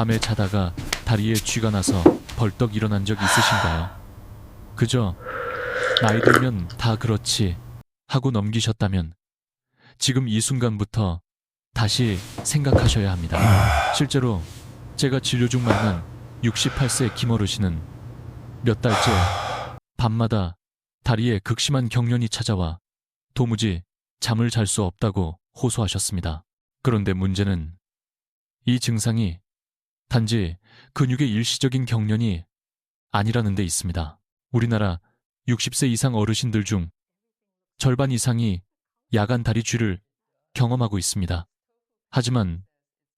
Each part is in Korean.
밤에 자다가 다리에 쥐가 나서 벌떡 일어난 적 있으신가요? 그저 나이 들면 다 그렇지 하고 넘기셨다면 지금 이 순간부터 다시 생각하셔야 합니다. 실제로 제가 진료 중 만난 68세 김어르신은 몇 달째 밤마다 다리에 극심한 경련이 찾아와 도무지 잠을 잘 수 없다고 호소하셨습니다. 그런데 문제는 이 증상이 단지 근육의 일시적인 경련이 아니라는 데 있습니다. 우리나라 60세 이상 어르신들 중 절반 이상이 야간 다리 쥐를 경험하고 있습니다. 하지만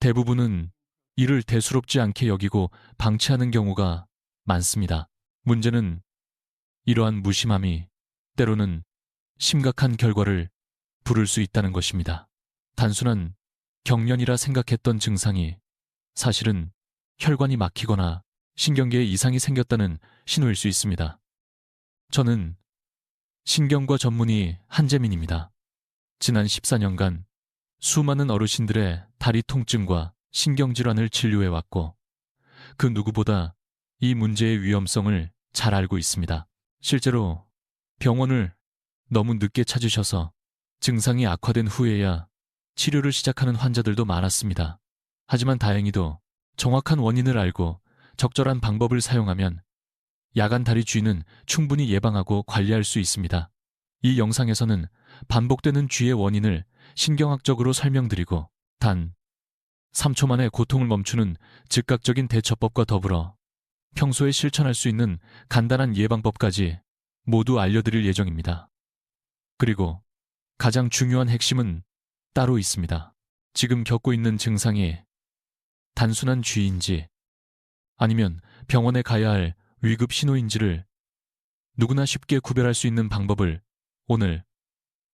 대부분은 이를 대수롭지 않게 여기고 방치하는 경우가 많습니다. 문제는 이러한 무심함이 때로는 심각한 결과를 부를 수 있다는 것입니다. 단순한 경련이라 생각했던 증상이 사실은 혈관이 막히거나 신경계에 이상이 생겼다는 신호일 수 있습니다. 저는 신경과 전문의 한재민입니다. 지난 14년간 수많은 어르신들의 다리 통증과 신경질환을 진료해왔고 그 누구보다 이 문제의 위험성을 잘 알고 있습니다. 실제로 병원을 너무 늦게 찾으셔서 증상이 악화된 후에야 치료를 시작하는 환자들도 많았습니다. 하지만 다행히도 정확한 원인을 알고 적절한 방법을 사용하면 야간 다리 쥐는 충분히 예방하고 관리할 수 있습니다. 이 영상에서는 반복되는 쥐의 원인을 신경학적으로 설명드리고 단 3초 만에 고통을 멈추는 즉각적인 대처법과 더불어 평소에 실천할 수 있는 간단한 예방법까지 모두 알려드릴 예정입니다. 그리고 가장 중요한 핵심은 따로 있습니다. 지금 겪고 있는 증상이 단순한 쥐인지 아니면 병원에 가야 할 위급 신호인지를 누구나 쉽게 구별할 수 있는 방법을 오늘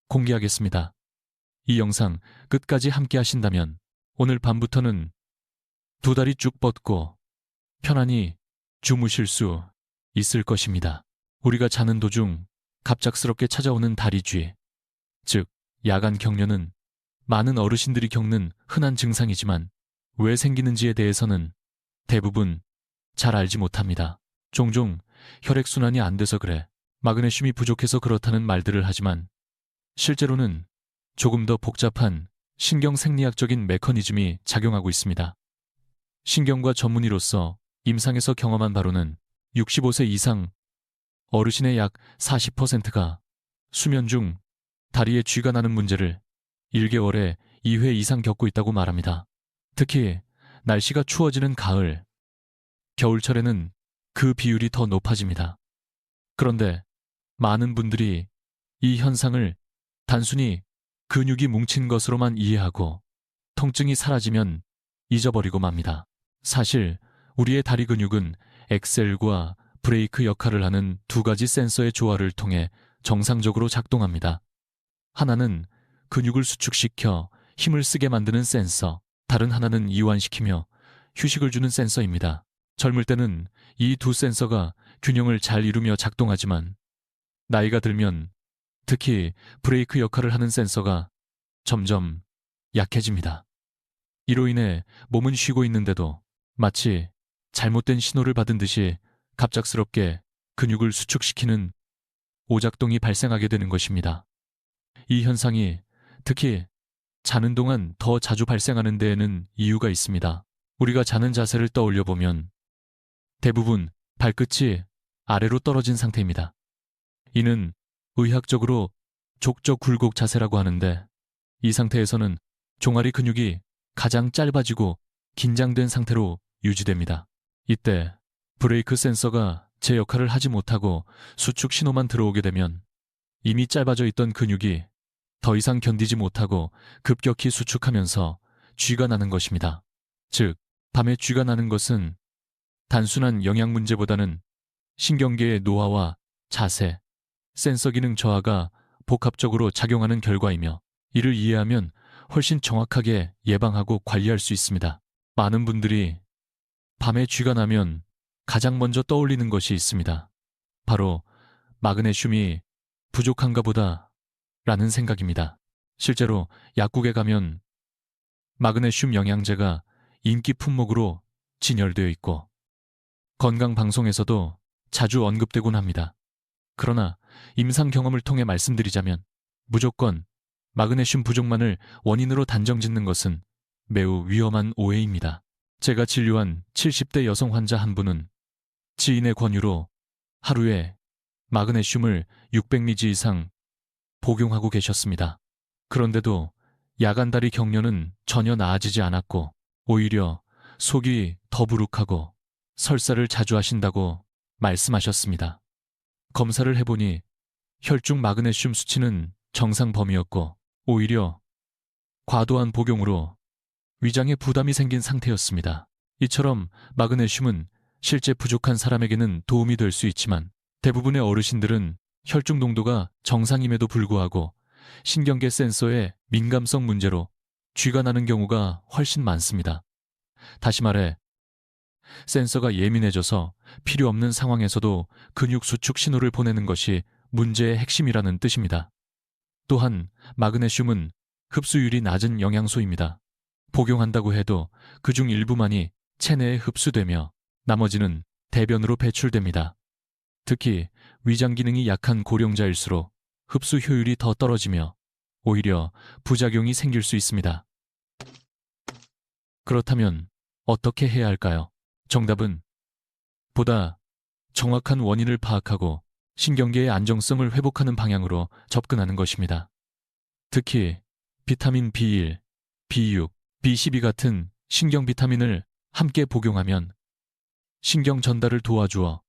공개하겠습니다. 이 영상 끝까지 함께 하신다면 오늘 밤부터는 두 다리 쭉 뻗고 편안히 주무실 수 있을 것입니다. 우리가 자는 도중 갑작스럽게 찾아오는 다리 쥐, 즉 야간 경련은 많은 어르신들이 겪는 흔한 증상이지만 왜 생기는지에 대해서는 대부분 잘 알지 못합니다. 종종 혈액순환이 안 돼서 그래, 마그네슘이 부족해서 그렇다는 말들을 하지만 실제로는 조금 더 복잡한 신경생리학적인 메커니즘이 작용하고 있습니다. 신경과 전문의로서 임상에서 경험한 바로는 65세 이상 어르신의 약 40%가 수면 중 다리에 쥐가 나는 문제를 1개월에 2회 이상 겪고 있다고 말합니다. 특히 날씨가 추워지는 가을, 겨울철에는 그 비율이 더 높아집니다. 그런데 많은 분들이 이 현상을 단순히 근육이 뭉친 것으로만 이해하고 통증이 사라지면 잊어버리고 맙니다. 사실 우리의 다리 근육은 엑셀과 브레이크 역할을 하는 두 가지 센서의 조화를 통해 정상적으로 작동합니다. 하나는 근육을 수축시켜 힘을 쓰게 만드는 센서, 다른 하나는 이완시키며 휴식을 주는 센서입니다. 젊을 때는 이 두 센서가 균형을 잘 이루며 작동하지만 나이가 들면 특히 브레이크 역할을 하는 센서가 점점 약해집니다. 이로 인해 몸은 쉬고 있는데도 마치 잘못된 신호를 받은 듯이 갑작스럽게 근육을 수축시키는 오작동이 발생하게 되는 것입니다. 이 현상이 특히 자는 동안 더 자주 발생하는 데에는 이유가 있습니다. 우리가 자는 자세를 떠올려 보면 대부분 발끝이 아래로 떨어진 상태입니다. 이는 의학적으로 족저 굴곡 자세라고 하는데 이 상태에서는 종아리 근육이 가장 짧아지고 긴장된 상태로 유지됩니다. 이때 브레이크 센서가 제 역할을 하지 못하고 수축 신호만 들어오게 되면 이미 짧아져 있던 근육이 더 이상 견디지 못하고 급격히 수축하면서 쥐가 나는 것입니다. 즉, 밤에 쥐가 나는 것은 단순한 영양 문제보다는 신경계의 노화와 자세, 센서 기능 저하가 복합적으로 작용하는 결과이며 이를 이해하면 훨씬 정확하게 예방하고 관리할 수 있습니다. 많은 분들이 밤에 쥐가 나면 가장 먼저 떠올리는 것이 있습니다. 바로 마그네슘이 부족한가 보다 라는 생각입니다. 실제로 약국에 가면 마그네슘 영양제가 인기 품목으로 진열되어 있고 건강 방송에서도 자주 언급되곤 합니다. 그러나 임상 경험을 통해 말씀드리자면 무조건 마그네슘 부족만을 원인으로 단정짓는 것은 매우 위험한 오해입니다. 제가 진료한 70대 여성 환자 한 분은 지인의 권유로 하루에 마그네슘을 600mg 이상 복용하고 계셨습니다. 그런데도 야간다리 경련은 전혀 나아지지 않았고 오히려 속이 더부룩하고 설사를 자주 하신다고 말씀하셨습니다. 검사를 해보니 혈중 마그네슘 수치는 정상 범위였고 오히려 과도한 복용으로 위장에 부담이 생긴 상태였습니다. 이처럼 마그네슘은 실제 부족한 사람에게는 도움이 될 수 있지만 대부분의 어르신들은 혈중 농도가 정상임에도 불구하고 신경계 센서의 민감성 문제로 쥐가 나는 경우가 훨씬 많습니다. 다시 말해 센서가 예민해져서 필요 없는 상황에서도 근육 수축 신호를 보내는 것이 문제의 핵심이라는 뜻입니다. 또한 마그네슘은 흡수율이 낮은 영양소입니다. 복용한다고 해도 그중 일부만이 체내에 흡수되며 나머지는 대변으로 배출됩니다. 특히 위장 기능이 약한 고령자일수록 흡수 효율이 더 떨어지며 오히려 부작용이 생길 수 있습니다. 그렇다면 어떻게 해야 할까요? 정답은 보다 정확한 원인을 파악하고 신경계의 안정성을 회복하는 방향으로 접근하는 것입니다. 특히 비타민 B1, B6, B12 같은 신경 비타민을 함께 복용하면 신경 전달을 도와주어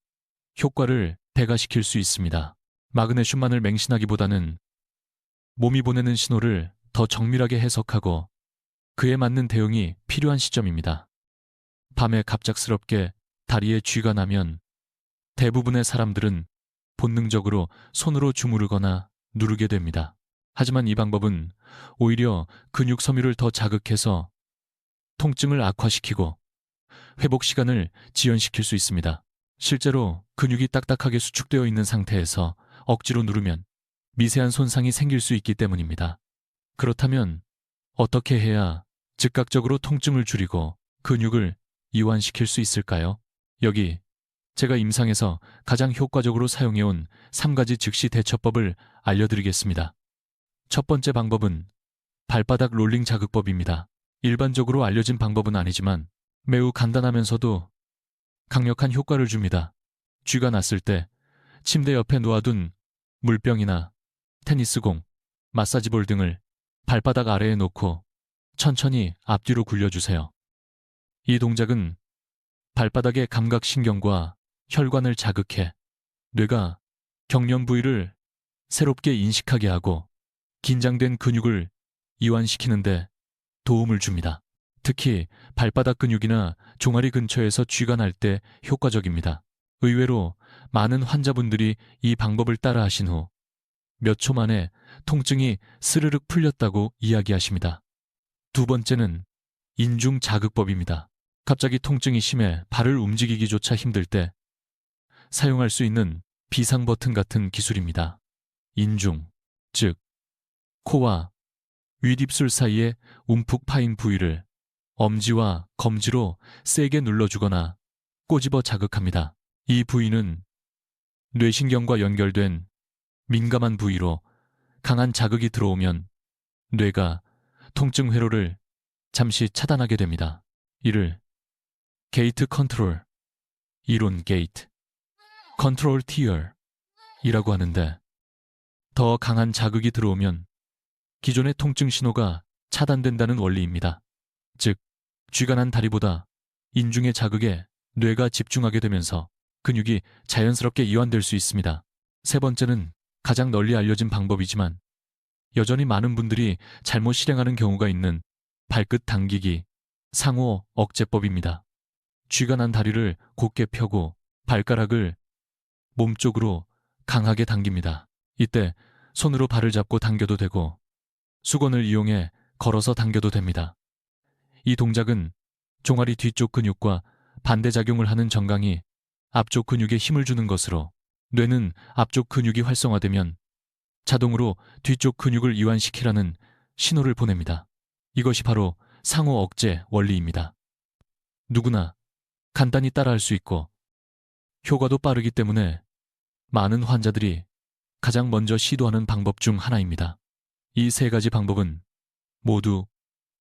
효과를 배가시킬 수 있습니다. 마그네슘만을 맹신하기보다는 몸이 보내는 신호를 더 정밀하게 해석하고 그에 맞는 대응이 필요한 시점입니다. 밤에 갑작스럽게 다리에 쥐가 나면 대부분의 사람들은 본능적으로 손으로 주무르거나 누르게 됩니다. 하지만 이 방법은 오히려 근육 섬유를 더 자극해서 통증을 악화시키고 회복 시간을 지연시킬 수 있습니다. 실제로 근육이 딱딱하게 수축되어 있는 상태에서 억지로 누르면 미세한 손상이 생길 수 있기 때문입니다. 그렇다면 어떻게 해야 즉각적으로 통증을 줄이고 근육을 이완시킬 수 있을까요? 여기 제가 임상에서 가장 효과적으로 사용해온 3가지 즉시 대처법을 알려드리겠습니다. 첫 번째 방법은 발바닥 롤링 자극법입니다. 일반적으로 알려진 방법은 아니지만 매우 간단하면서도 강력한 효과를 줍니다. 쥐가 났을 때 침대 옆에 놓아둔 물병이나 테니스공, 마사지볼 등을 발바닥 아래에 놓고 천천히 앞뒤로 굴려주세요. 이 동작은 발바닥의 감각신경과 혈관을 자극해 뇌가 경련 부위를 새롭게 인식하게 하고 긴장된 근육을 이완시키는데 도움을 줍니다. 특히 발바닥 근육이나 종아리 근처에서 쥐가 날 때 효과적입니다. 의외로 많은 환자분들이 이 방법을 따라 하신 후 몇 초 만에 통증이 스르륵 풀렸다고 이야기하십니다. 두 번째는 인중 자극법입니다. 갑자기 통증이 심해 발을 움직이기조차 힘들 때 사용할 수 있는 비상 버튼 같은 기술입니다. 인중, 즉 코와 윗입술 사이에 움푹 파인 부위를 엄지와 검지로 세게 눌러주거나 꼬집어 자극합니다. 이 부위는 뇌신경과 연결된 민감한 부위로 강한 자극이 들어오면 뇌가 통증 회로를 잠시 차단하게 됩니다. 이를 게이트 컨트롤, 이론 게이트, 컨트롤 티어이라고 하는데 더 강한 자극이 들어오면 기존의 통증 신호가 차단된다는 원리입니다. 즉, 쥐가 난 다리보다 인중의 자극에 뇌가 집중하게 되면서 근육이 자연스럽게 이완될 수 있습니다. 세 번째는 가장 널리 알려진 방법이지만 여전히 많은 분들이 잘못 실행하는 경우가 있는 발끝 당기기, 상호 억제법입니다. 쥐가 난 다리를 곧게 펴고 발가락을 몸쪽으로 강하게 당깁니다. 이때 손으로 발을 잡고 당겨도 되고 수건을 이용해 걸어서 당겨도 됩니다. 이 동작은 종아리 뒤쪽 근육과 반대작용을 하는 정강이 앞쪽 근육에 힘을 주는 것으로 뇌는 앞쪽 근육이 활성화되면 자동으로 뒤쪽 근육을 이완시키라는 신호를 보냅니다. 이것이 바로 상호 억제 원리입니다. 누구나 간단히 따라할 수 있고 효과도 빠르기 때문에 많은 환자들이 가장 먼저 시도하는 방법 중 하나입니다. 이 세 가지 방법은 모두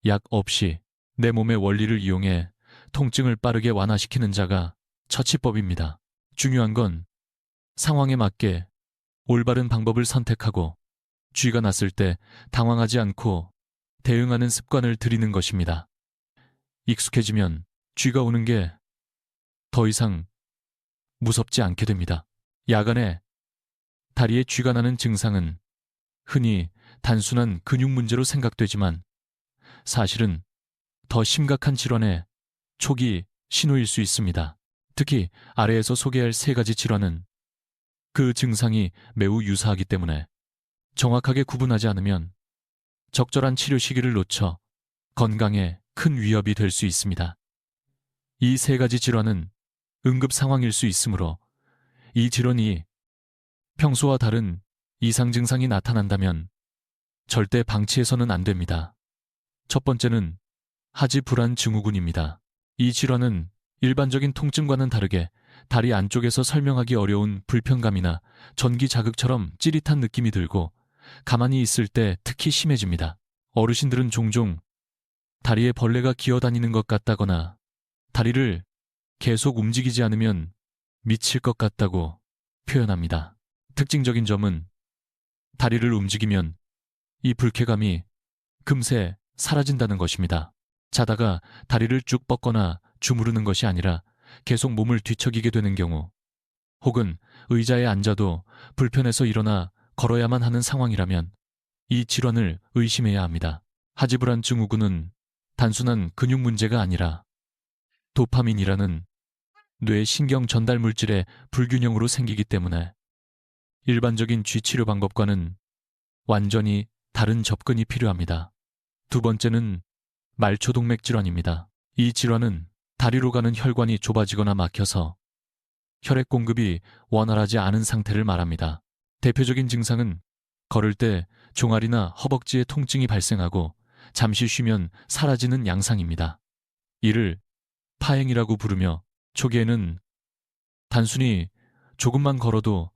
약 없이 내 몸의 원리를 이용해 통증을 빠르게 완화시키는 자가 처치법입니다. 중요한 건 상황에 맞게 올바른 방법을 선택하고 쥐가 났을 때 당황하지 않고 대응하는 습관을 들이는 것입니다. 익숙해지면 쥐가 오는 게 더 이상 무섭지 않게 됩니다. 야간에 다리에 쥐가 나는 증상은 흔히 단순한 근육 문제로 생각되지만 사실은 더 심각한 질환의 초기 신호일 수 있습니다. 특히 아래에서 소개할 세 가지 질환은 그 증상이 매우 유사하기 때문에 정확하게 구분하지 않으면 적절한 치료 시기를 놓쳐 건강에 큰 위협이 될 수 있습니다. 이 세 가지 질환은 응급 상황일 수 있으므로 이 질환이 평소와 다른 이상 증상이 나타난다면 절대 방치해서는 안 됩니다. 첫 번째는 하지불안 증후군입니다. 이 질환은 일반적인 통증과는 다르게 다리 안쪽에서 설명하기 어려운 불편감이나 전기 자극처럼 찌릿한 느낌이 들고 가만히 있을 때 특히 심해집니다. 어르신들은 종종 다리에 벌레가 기어다니는 것 같다거나 다리를 계속 움직이지 않으면 미칠 것 같다고 표현합니다. 특징적인 점은 다리를 움직이면 이 불쾌감이 금세 사라진다는 것입니다. 자다가 다리를 쭉 뻗거나 주무르는 것이 아니라 계속 몸을 뒤척이게 되는 경우, 혹은 의자에 앉아도 불편해서 일어나 걸어야만 하는 상황이라면 이 질환을 의심해야 합니다. 하지불안 증후군은 단순한 근육 문제가 아니라 도파민이라는 뇌 신경 전달 물질의 불균형으로 생기기 때문에 일반적인 쥐 치료 방법과는 완전히 다른 접근이 필요합니다. 두 번째는 말초동맥 질환입니다. 이 질환은 다리로 가는 혈관이 좁아지거나 막혀서 혈액 공급이 원활하지 않은 상태를 말합니다. 대표적인 증상은 걸을 때 종아리나 허벅지에 통증이 발생하고 잠시 쉬면 사라지는 양상입니다. 이를 파행이라고 부르며 초기에는 단순히 조금만 걸어도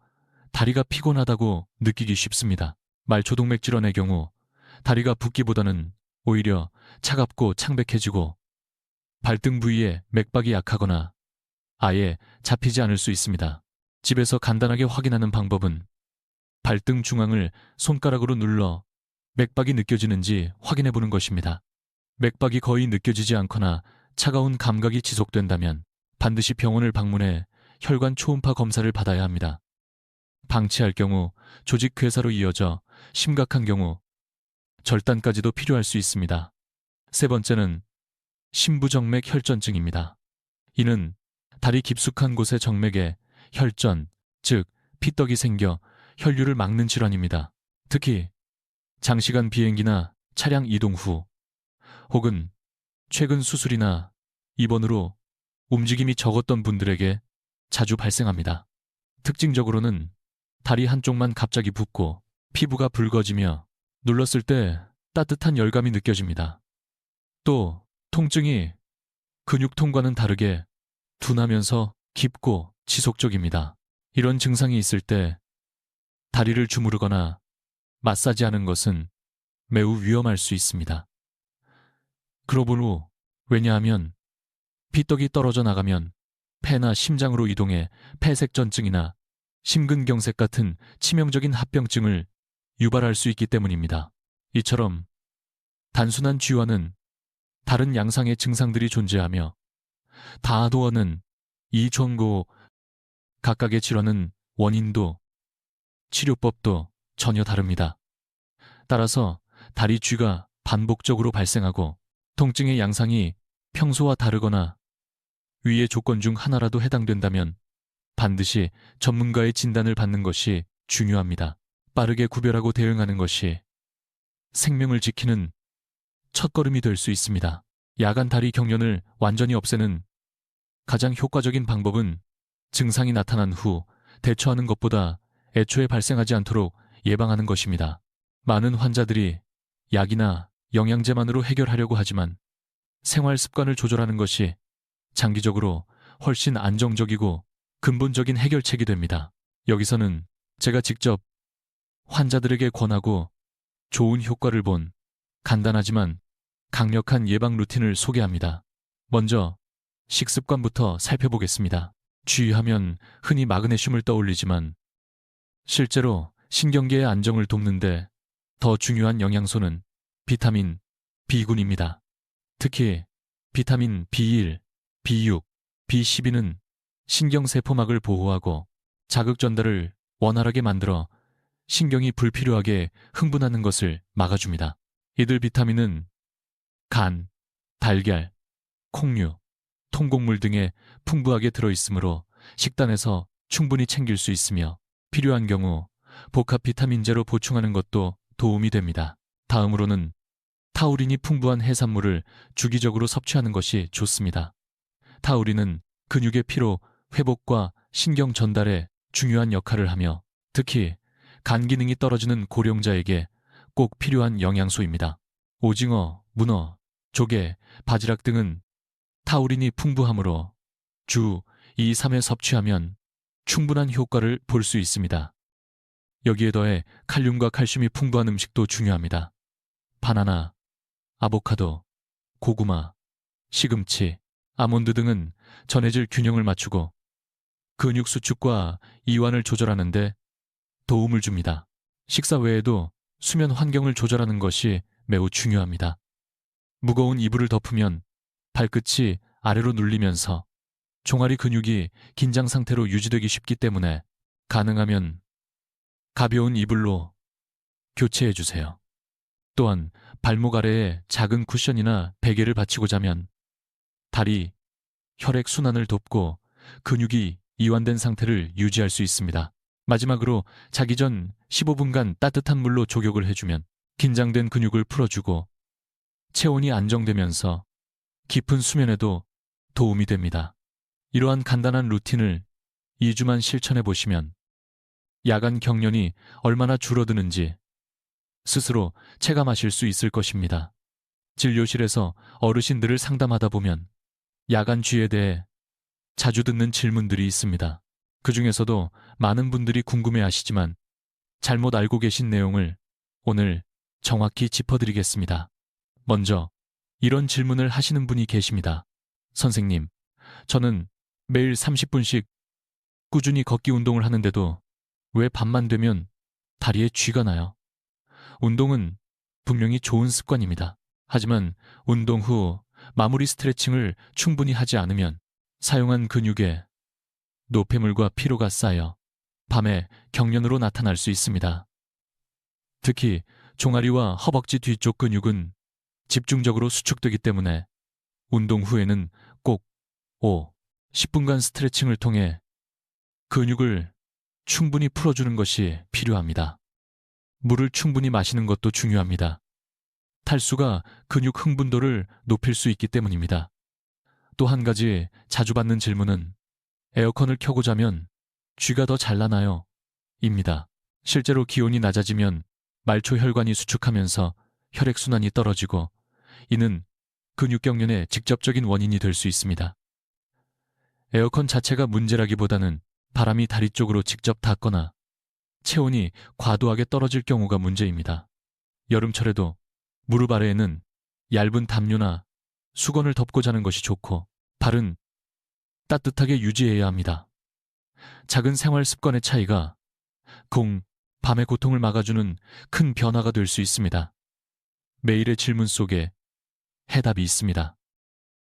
다리가 피곤하다고 느끼기 쉽습니다. 말초동맥 질환의 경우 다리가 붓기보다는 오히려 차갑고 창백해지고 발등 부위에 맥박이 약하거나 아예 잡히지 않을 수 있습니다. 집에서 간단하게 확인하는 방법은 발등 중앙을 손가락으로 눌러 맥박이 느껴지는지 확인해 보는 것입니다. 맥박이 거의 느껴지지 않거나 차가운 감각이 지속된다면 반드시 병원을 방문해 혈관 초음파 검사를 받아야 합니다. 방치할 경우 조직 괴사로 이어져 심각한 경우 절단까지도 필요할 수 있습니다. 세 번째는 심부정맥 혈전증입니다. 이는 다리 깊숙한 곳의 정맥에 혈전, 즉 피떡이 생겨 혈류를 막는 질환입니다. 특히 장시간 비행기나 차량 이동 후 혹은 최근 수술이나 입원으로 움직임이 적었던 분들에게 자주 발생합니다. 특징적으로는 다리 한쪽만 갑자기 붓고 피부가 붉어지며 눌렀을 때 따뜻한 열감이 느껴집니다. 또 통증이 근육통과는 다르게 둔하면서 깊고 지속적입니다. 이런 증상이 있을 때 다리를 주무르거나 마사지하는 것은 매우 위험할 수 있습니다. 그러므로 왜냐하면 피떡이 떨어져 나가면 폐나 심장으로 이동해 폐색전증이나 심근경색 같은 치명적인 합병증을 유발할 수 있기 때문입니다. 이처럼 단순한 쥐와는 다른 양상의 증상들이 존재하며 다도어는 이전고 각각의 질환은 원인도 치료법도 전혀 다릅니다. 따라서 다리 쥐가 반복적으로 발생하고 통증의 양상이 평소와 다르거나 위의 조건 중 하나라도 해당된다면 반드시 전문가의 진단을 받는 것이 중요합니다. 빠르게 구별하고 대응하는 것이 생명을 지키는 첫걸음이 될 수 있습니다. 야간 다리 경련을 완전히 없애는 가장 효과적인 방법은 증상이 나타난 후 대처하는 것보다 애초에 발생하지 않도록 예방하는 것입니다. 많은 환자들이 약이나 영양제만으로 해결하려고 하지만 생활 습관을 조절하는 것이 장기적으로 훨씬 안정적이고 근본적인 해결책이 됩니다. 여기서는 제가 직접 환자들에게 권하고 좋은 효과를 본 간단하지만 강력한 예방 루틴을 소개합니다. 먼저 식습관부터 살펴보겠습니다. 쥐하면 흔히 마그네슘을 떠올리지만 실제로 신경계의 안정을 돕는데 더 중요한 영양소는 비타민 B군입니다. 특히 비타민 B1, B6, B12는 신경세포막을 보호하고 자극 전달을 원활하게 만들어 신경이 불필요하게 흥분하는 것을 막아줍니다. 이들 비타민은 간, 달걀, 콩류, 통곡물 등에 풍부하게 들어있으므로 식단에서 충분히 챙길 수 있으며 필요한 경우 복합 비타민제로 보충하는 것도 도움이 됩니다. 다음으로는 타우린이 풍부한 해산물을 주기적으로 섭취하는 것이 좋습니다. 타우린은 근육의 피로 회복과 신경 전달에 중요한 역할을 하며 특히 간 기능이 떨어지는 고령자에게 꼭 필요한 영양소입니다. 오징어, 문어, 조개, 바지락 등은 타우린이 풍부하므로 주 2, 3회 섭취하면 충분한 효과를 볼 수 있습니다. 여기에 더해 칼륨과 칼슘이 풍부한 음식도 중요합니다. 바나나, 아보카도, 고구마, 시금치, 아몬드 등은 전해질 균형을 맞추고 근육 수축과 이완을 조절하는 데 도움을 줍니다. 식사 외에도 수면 환경을 조절하는 것이 매우 중요합니다. 무거운 이불을 덮으면 발끝이 아래로 눌리면서 종아리 근육이 긴장 상태로 유지되기 쉽기 때문에 가능하면 가벼운 이불로 교체해 주세요. 또한 발목 아래에 작은 쿠션이나 베개를 받치고 자면 다리, 혈액 순환을 돕고 근육이 이완된 상태를 유지할 수 있습니다. 마지막으로 자기 전 15분간 따뜻한 물로 족욕을 해주면 긴장된 근육을 풀어주고 체온이 안정되면서 깊은 수면에도 도움이 됩니다. 이러한 간단한 루틴을 2주만 실천해 보시면 야간 경련이 얼마나 줄어드는지 스스로 체감하실 수 있을 것입니다. 진료실에서 어르신들을 상담하다 보면 야간 쥐에 대해 자주 듣는 질문들이 있습니다. 그 중에서도 많은 분들이 궁금해하시지만 잘못 알고 계신 내용을 오늘 정확히 짚어드리겠습니다. 먼저 이런 질문을 하시는 분이 계십니다. 선생님, 저는 매일 30분씩 꾸준히 걷기 운동을 하는데도 왜 밤만 되면 다리에 쥐가 나요? 운동은 분명히 좋은 습관입니다. 하지만 운동 후 마무리 스트레칭을 충분히 하지 않으면 사용한 근육에 노폐물과 피로가 쌓여 밤에 경련으로 나타날 수 있습니다. 특히 종아리와 허벅지 뒤쪽 근육은 집중적으로 수축되기 때문에 운동 후에는 꼭 5, 10분간 스트레칭을 통해 근육을 충분히 풀어주는 것이 필요합니다. 물을 충분히 마시는 것도 중요합니다. 탈수가 근육 흥분도를 높일 수 있기 때문입니다. 또 한 가지 자주 받는 질문은 에어컨을 켜고 자면 쥐가 더 잘 나나요? 입니다. 실제로 기온이 낮아지면 말초 혈관이 수축하면서 혈액순환이 떨어지고 이는 근육경련의 직접적인 원인이 될 수 있습니다. 에어컨 자체가 문제라기보다는 바람이 다리 쪽으로 직접 닿거나 체온이 과도하게 떨어질 경우가 문제입니다. 여름철에도 무릎 아래에는 얇은 담요나 수건을 덮고 자는 것이 좋고 발은 따뜻하게 유지해야 합니다. 작은 생활 습관의 차이가 밤의 고통을 막아주는 큰 변화가 될 수 있습니다. 매일의 질문 속에 해답이 있습니다.